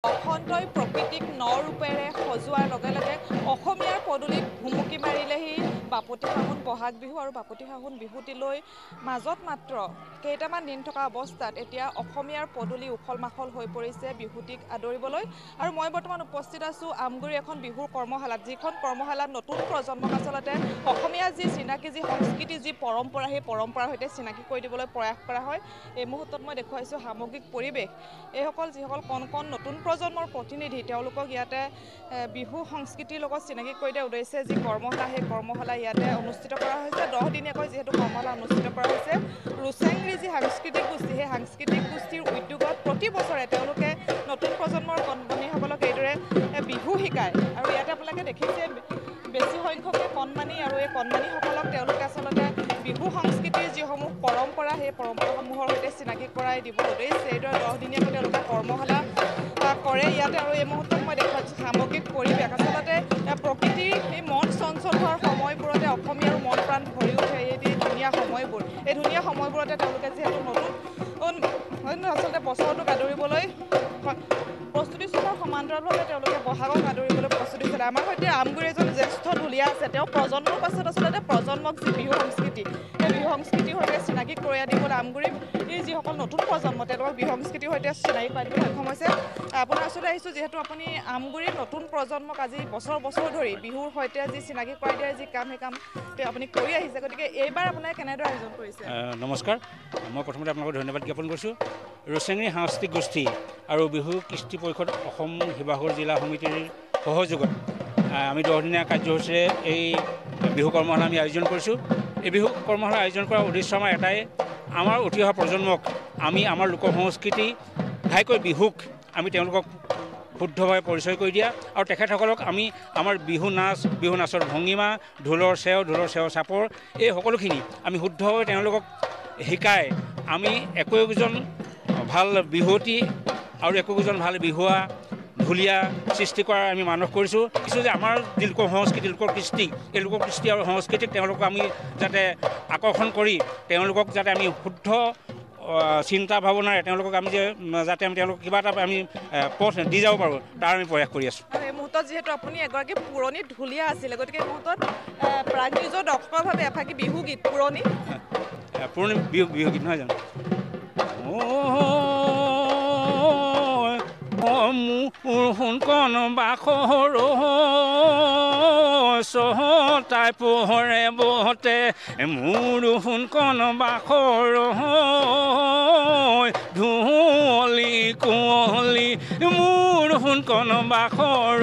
বসন্তই প্ৰকৃতিক নৰূপেৰে সজোৱাৰ লগে লগে অসমীয়াৰ পদূলিত ভুমুকি মাৰিলেহি বাপতি সাহোন বহাগ বিহু আৰু বাপতি সাহোন বিহুটিলৈ মাজত মাত্ৰ কেইটামান দিন থকা অৱস্থাত এতিয়া অসমীয়াৰ পদূলি উখল মাখল হৈ পৰিছে বিহুটিক আদৰিবলৈ। আৰু মই বৰ্তমান উপস্থিত আছোঁ আমগুৰি এখন বিহুৰ কৰ্মশালাত, যিখন কৰ্মশালাত নতুন প্ৰজন্মক আচলতে অসমীয়া যি চিনাকি, যি সংস্কৃতি, যি পৰম্পৰা, সেই পৰম্পৰাৰ সৈতে চিনাকি কৰি দিবলৈ প্ৰয়াস কৰা হয়। এই মুহূৰ্তত মই দেখুৱাইছোঁ সামগ্ৰিক পৰিৱেশ। এইসকল যিসকল কণ কণ নতুন প্ৰজন্মৰ প্ৰতিনিধি, তেওঁলোকক ইয়াতে বিহু সংস্কৃতিৰ লগত চিনাকি কৰি দিয়া উদ্দেশ্যে যি কৰ্মশালা, সেই কৰ্মশালা ইয়াতে অনুষ্ঠিত কৰা হৈছে। 10 দিনীয়াকৈ যিহেতু কৰ্মশালা অনুষ্ঠিত কৰা হৈছে, ৰুচেংৰি যি সাংস্কৃতিক গোষ্ঠী, সেই সাংস্কৃতিক গোষ্ঠীৰ উদ্যোগত প্ৰতি বছৰে তেওঁলোকে নতুন প্ৰজন্মৰ কণমানিসকলক এইদৰে বিহু শিকায়। আৰু ইয়াতে আপোনালোকে দেখিছে বেছি সংখ্যকে কণমানি, আৰু এই কণমানিসকলক তেওঁলোকে আচলতে বিহু সংস্কৃতিৰ যিসমূহ পৰম্পৰা, সেই পৰম্পৰাসমূহৰ সৈতে চিনাকি কৰাই দিব উদ্দেশ্যে এইদৰে 10 দিনীয়াকৈ তেওঁলোকে কৰ্মশালা কৰে ইয়াতে। আৰু এই মুহূৰ্তত মই দেখুৱাইছোঁ সামগ্ৰিক পৰিৱেশ। আচলতে প্ৰকৃতিৰ এই মন চঞ্চল হোৱাৰ সময়বোৰতে অসমীয়াৰ মন প্ৰাণ ভৰি উঠে এই ধুনীয়া সময়বোৰ। এই ধুনীয়া সময়বোৰতে তেওঁলোকে যিহেতু নতুন আচলতে বছৰটোক আদৰিবলৈ প্ৰস্তুতি চলোৱাৰ সমান্তৰালভাৱে তেওঁলোকে বহাগক আদৰিবলৈ প্ৰস্তুতি চলায়। আমাৰ সৈতে আমগুৰি এজন জ্যেষ্ঠ ঢুলীয়া আছে। তেওঁ প্ৰজন্মৰ পাছত আচলতে প্ৰজন্মক যি বিহু সংস্কৃতি, সেই বিহু সংস্কৃতিৰ সৈতে চিনাকি কৰি দিবলৈ আমগুৰিৰ যিসকল নতুন প্ৰজন্ম, তেওঁলোকক বিহু সংস্কৃতিৰ সৈতে চিনাকি কৰাই দিবলৈ সক্ষম হৈছে। আপোনাৰ ওচৰলৈ আহিছোঁ যিহেতু আপুনি আমগুৰিৰ নতুন প্ৰজন্মক আজি বছৰ ধৰি বিহুৰ সৈতে যি চিনাকি কৰাই দিয়াৰ যি কাম, সেই কাম আপুনি কৰি আহিছে। গতিকে এইবাৰ আপোনাক কেনেদৰে আয়োজন কৰিছে? নমস্কাৰ, মই প্ৰথমতে আপোনালোকক ধন্যবাদ জ্ঞাপন কৰিছোঁ। ৰুচেংৰি সাংস্কৃতিক গোষ্ঠী আৰু বিহু কৃষ্টি পৰিষদ অসম শিৱসাগৰ জিলা সমিতিৰ সহযোগত আমি 10 দিনীয়া কাৰ্যসূচীৰে এই বিহু কৰ্মশালা আমি আয়োজন কৰিছোঁ। এই বিহু কৰ্মশালা আয়োজন কৰাৰ উদ্দেশ্য আমাৰ এটাই, আমাৰ উঠি অহা প্ৰজন্মক আমি আমাৰ লোক সংস্কৃতি, ঘাইকৈ বিহুক আমি তেওঁলোকক শুদ্ধভাৱে পৰিচয় কৰি দিয়া, আৰু তেখেতসকলক আমি আমাৰ বিহু নাচৰ ভংগীমা, ঢোলৰ চেও চাপৰ, এই সকলোখিনি আমি শুদ্ধভাৱে তেওঁলোকক শিকাই আমি একোজন ভাল বিহুৱতী আৰু একোজন ভাল বিহুৱা ঢুলীয়া সৃষ্টি কৰাৰ আমি মানস কৰিছোঁ। যে আমাৰ যি লোক সংস্কৃতি, লোকৰ কৃষ্টি, এই লোক কৃষ্টি আৰু সংস্কৃতিক তেওঁলোকক আমি যাতে আকৰ্ষণ কৰি তেওঁলোকক যাতে আমি শুদ্ধ চিন্তা ভাৱনাৰে তেওঁলোকক আমি যাতে তেওঁলোকক কিবা এটা আমি পথ দি যাব পাৰোঁ, তাৰ আমি প্ৰয়াস কৰি আছোঁ। এই মুহূৰ্তত যিহেতু আপুনি এগৰাকী পুৰণি ঢুলীয়া আছিলে, গতিকে এই মুহূৰ্তত প্ৰাগ নিউজৰ দৰ্শকৰভাৱে এফাকি বিহুগীত পুৰণি বিহুগীত নহয় জানো? মোৰ সোণকণ বাখৰ চহতাই পোহৰে বহতে, মোৰ সোণকণ বাখৰ ধুঁৱলি কুঁৱলি, মোৰ সোণকণ বাখৰ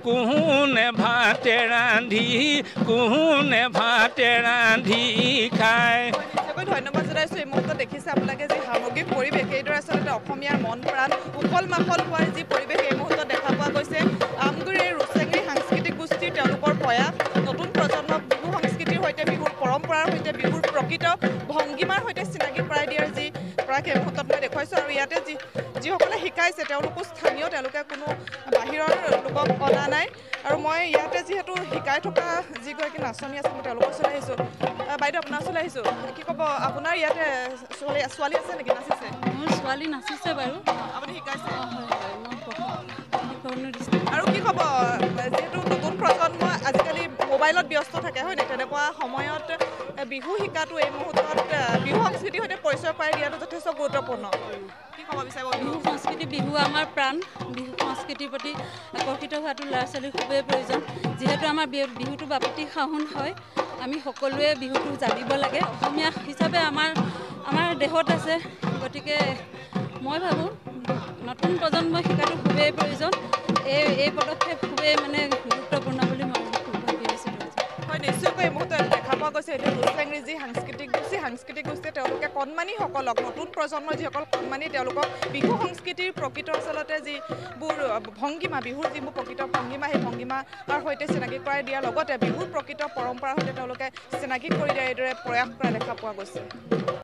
কোনে ভাতে ৰান্ধি খায়। ধন্যবাদ জনাইছোঁ। এই মুহূৰ্তত দেখিছে আপোনালোকে যি সামগ্ৰিক পৰিৱেশ, এইদৰে আচলতে অসমীয়াৰ মন প্ৰাণ উখল মাখল হোৱাৰ যি পৰিৱেশ এই মুহূৰ্তত দেখা পোৱা গৈছে। আমগুৰিৰ ৰুচেংৰি সাংস্কৃতিক গোষ্ঠীৰ তেওঁলোকৰ প্ৰয়াস, নতুন প্ৰজন্মক বিহু সংস্কৃতিৰ সৈতে, বিহুৰ পৰম্পৰাৰ সৈতে, বিহুৰ প্ৰকৃত ভংগীমাৰ সৈতে চিনাকি কৰাই দিয়াৰ যি প্ৰয়াস এই মুহূৰ্তত মই দেখুৱাইছোঁ। আৰু ইয়াতে যিসকলে শিকাইছে তেওঁলোকো স্থানীয়, তেওঁলোকে কোনো বাহিৰৰ লোকক অনা নাই। আৰু মই ইয়াতে যিহেতু শিকাই থকা যিগৰাকী নাচনী আছে, মই তেওঁলোকৰ ওচৰলৈ আহিছোঁ। বাইদেউ, আপোনাৰ ওচৰলৈ আহিছোঁ। কি ক'ব, আপোনাৰ ইয়াতে ছোৱালী আছে নেকি নাচিছে? মোৰ ছোৱালী নাচিছে বাৰু। আপুনি শিকাইছে? আৰু কি ক'ব, যিহেতু নতুন প্ৰজন্ম আজিকালি মোবাইলত ব্যস্ত থাকে, হয় নাই? তেনেকুৱা সময়ত বিহু শিকাটো এই মুহূৰ্তত বিহু সংস্কৃতিৰ সৈতে পৰিচয় কৰাই দিয়াটো যথেষ্ট গুৰুত্বপূৰ্ণ। কি ক'ব বিচাৰিব? বিহু সংস্কৃতি, বিহু আমাৰ প্ৰাণ। বিহু সংস্কৃতিৰ প্ৰতি আকৰ্ষিত হোৱাটো ল'ৰা ছোৱালীৰ খুবেই প্ৰয়োজন। যিহেতু আমাৰ বিহুটো বাপতি সাহোন হয়, আমি সকলোৱে বিহুটো জানিব লাগে। অসমীয়া হিচাপে আমাৰ দেহত আছে। গতিকে মই ভাবোঁ নতুন প্ৰজন্মই শিকাটো খুবেই প্ৰয়োজন। এই পদক্ষেপ খুবেই গুৰুত্বপূৰ্ণ বুলি মই ভাবি আছোঁ। হয়, নিশ্চয়কৈ এই মুহূৰ্তত দেখা পোৱা গৈছে এইটো ৰুচেংৰি যি সাংস্কৃতিক গোষ্ঠীয়ে তেওঁলোকে কণমানিসকলক, নতুন প্ৰজন্মৰ যিসকল কণমানি, তেওঁলোকক বিহু সংস্কৃতিৰ প্ৰকৃত আচলতে যিবোৰ ভংগীমা, বিহুৰ যিবোৰ প্ৰকৃত ভংগীমা, সেই ভংগীমাৰ সৈতে চিনাকি কৰাই দিয়াৰ লগতে বিহুৰ প্ৰকৃত পৰম্পৰাৰ সৈতে তেওঁলোকে চিনাকি কৰি দিয়াৰ এইদৰে প্ৰয়াস কৰা দেখা পোৱা গৈছে।